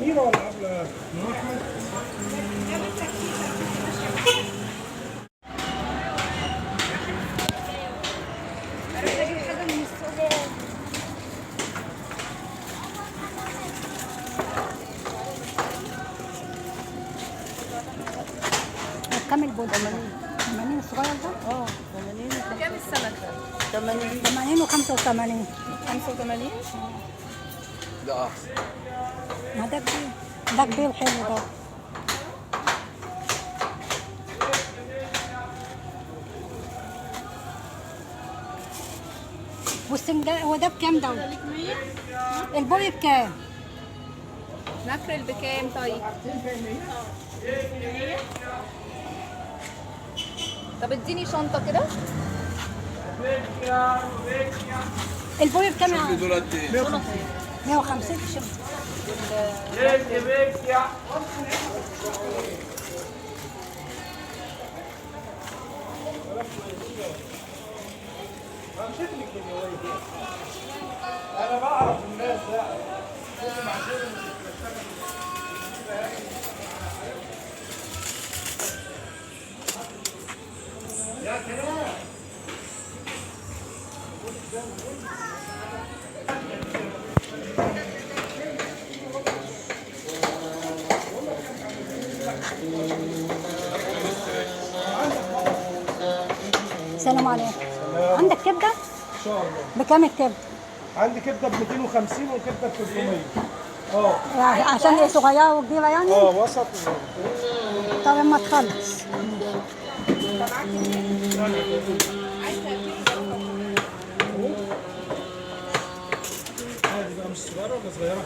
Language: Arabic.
كبيره ولا عامله من احمد؟ كام البول؟ 80. 80 الصغير ده؟ 80. كام السمك ده؟ 80. 80 و85. 85. ده احسن. ما ده كبير. ده كبير حلو ده. والسنجاب هو ده بكام ده؟ البول بكام؟ ماكريل بكام طيب؟ طب اديني شنطة كده. البول بكام يا شوف لي عم؟ دولت ايه؟ 150 شوف. انا بعرف الناس ده. يا كلام. السلام عليكم. عندك كبده؟ ان شاء الله. بكام الكبده؟ عندي كبده ب 250 وكبده ب 300. يعني عشان ايه، صغيره وكبيره يعني؟ وسط. طب اما تخلص. عادي بقى، مش صغيره ولا صغيره؟